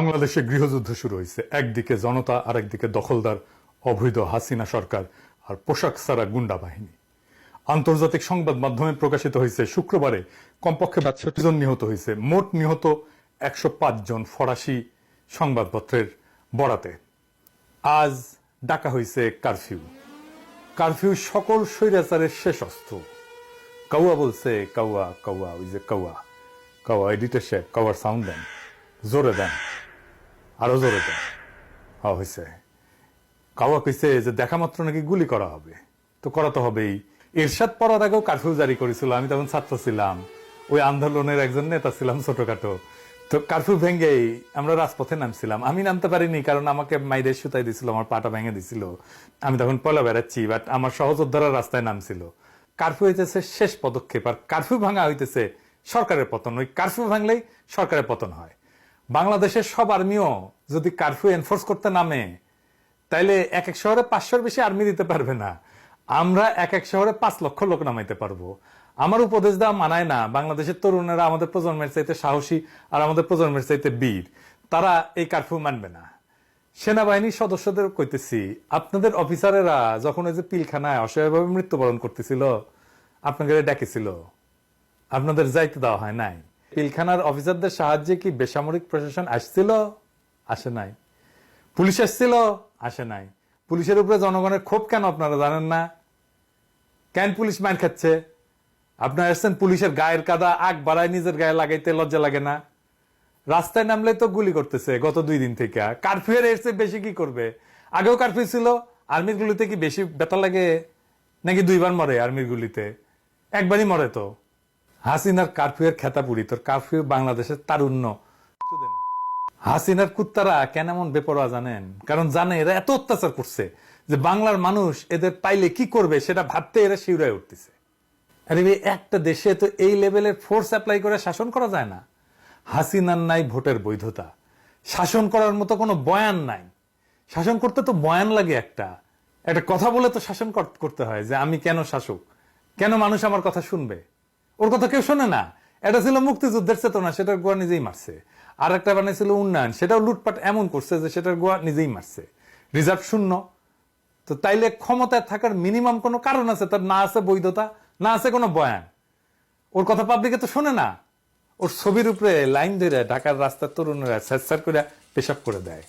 বাংলাদেশে গৃহযুদ্ধ শুরু হয়েছে। একদিকে জনতা, আর একদিকে দখলদার অবৈধ হাসিনা সরকার আর পোশাক ছাড়া গুন্ডা বাহিনী। আন্তর্জাতিক সংবাদ মাধ্যমে প্রকাশিত হয়েছে শুক্রবারে কমপক্ষে ৬২ জন নিহত হয়েছে। মোট নিহত ১০৫ জন ফরাসি সংবাদপত্রের বরাতে। আজ ডাকা হয়েছে কারফিউ। কারফিউ সকল স্বৈরাচারের শেষ অস্ত্র। কাউয়া বলছে, কাউয়া কাউয়া, ওই যে কাউয়া কাউয়া, এডিটর সাহেব কাউয়ার সাউন্ড দেন, জোরে দেন, আরো জোরে দেন। হয়েছে। কাউয়া কইছে যে দেখা মাত্র নাকি গুলি করা হবে, তো করা তো হবেই। এরশাদ পড়ার আগেও কারফিউ জারি করেছিল। আমি তখন ছাত্র ছিলাম, ওই আন্দোলনের একজন নেতা ছিলাম ছোটখাটো। তো কারফিউ ভেঙ্গেই আমরা রাজপথে নামছিলাম। আমি নামতে পারিনি, কারণ আমাকে মাইরে সুতাই দিছিল, আমার পাটা ভেঙে দিছিল। আমি তখন পয়লা বেড়াচ্ছি, বাট আমার সহযোদ্ধারা রাস্তায় নামছিল। কারফিউ হইতেছে শেষ পদক্ষেপ, আর কারফিউ ভাঙা হইতেছে সরকারের পতন। ওই কারফিউ ভাঙলেই সরকারের পতন হয়। বাংলাদেশের সব আর্মিও যদি কারফিউ এনফোর্স করতে নামে, তাইলে এক এক শহরে ৫০০-র বেশি আর্মি দিতে পারবে না। আমরা এক এক শহরে ৫ লক্ষ লোক নামাইতে পারবো। আমার উপদেশ দেওয়া মানায় না। বাংলাদেশের তরুণেরা আমাদের প্রজন্মের চাইতে সাহসী, আর আমাদের প্রজন্মের চাইতে বীর। তারা এই কারফিউ মানবে না। সেনাবাহিনীর সদস্যদের কইতেছি, আপনাদের অফিসারেরা যখন ওই যে পিলখানায় অসহায়ভাবে মৃত্যুবরণ করতেছিল, আপনাদের ডেকেছিল, আপনাদের যাইতে দেওয়া হয় নাই। পিলখানার অফিসারদের সাহায্যে কি বেসামরিক প্রশাসন আসছিল? আসে নাই। পুলিশ আসছিল? আসে নাই। পুলিশের উপরে জনগণের ক্ষোভ কেন আপনারা জানেন না? কেন পুলিশ মার খাচ্ছে? আপনারা এসছেন পুলিশের গায়ের কাদা আগ বাড়ায় নিজের গায়ে লাগাইতে লজ্জা লাগে না? রাস্তায় নামলে তো গুলি করতেছে গত 2 দিন থেকে। কারফিউ এর চেয়ে বেশি কি করবে? আগেও কারফিউ ছিল। আর্মির গুলিতে কি বেশি ব্যথা লাগে নাকি 2বার মরে আর্মির গুলিতে? একবারই মরে তো। হাসিনার কারফিউ এর খেতাপুরি, তোর কারফিউ বাংলাদেশের তারুণ্য। হাসিনার কুত্তারা কেন এমন বেপরোয়া জানেন? কারণ জানে এরা এত অত্যাচার করছে যে বাংলার মানুষ এদের পাইলে কি করবে সেটা ভাবতে এরা শিউরায় উঠতেছে। আরে একটা দেশে তো এই লেভেলের ফোর্স অ্যাপ্লাই করে শাসন করা যায় না। হাসিনার নাই ভোটের বৈধতা, শাসন করার মতো কোনো বয়ান নাই। শাসন করতে তো বয়ান লাগে, একটা কথা বলে তো শাসন করতে হয়, যে আমি কেন শাসক, কেন মানুষ আমার কথা শুনবে। ওর কথা কেউ শোনে না। এটা ছিল মুক্তিযুদ্ধের চেতনা, সেটার গোয়া নিজেই মারছে। আর একটা বানাইছিল উন্নয়ন, সেটাও লুটপাট এমন করছে যে সেটার গোয়া নিজেই মারছে। রিজার্ভ শূন্য। তো তাইলে ক্ষমতায় থাকার মিনিমাম কোনো কারণ আছে? তার না আছে বৈধতা, না আছে কোনো বয়ান। ওর কথা পাবলিকে তো শোনে না। ওর ছবির উপরে লাইন ধরে ঢাকার রাস্তার তরুণরা স্যার করে পেশাব করে দেয়।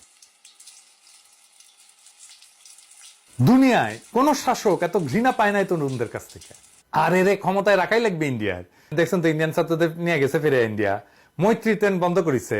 দুনিয়ায় কোন শাসক এত ঘৃণা পায় নাই তরুণদের কাছ থেকে। আর এর ক্ষমতায় রাখাই লাগবে ইন্ডিয়ার। দেখছেন তো, ইন্ডিয়ান ছাত্রদের নিয়ে গেছে ফিরে ইন্ডিয়া, মৈত্রী ট্রেন বন্ধ করেছে।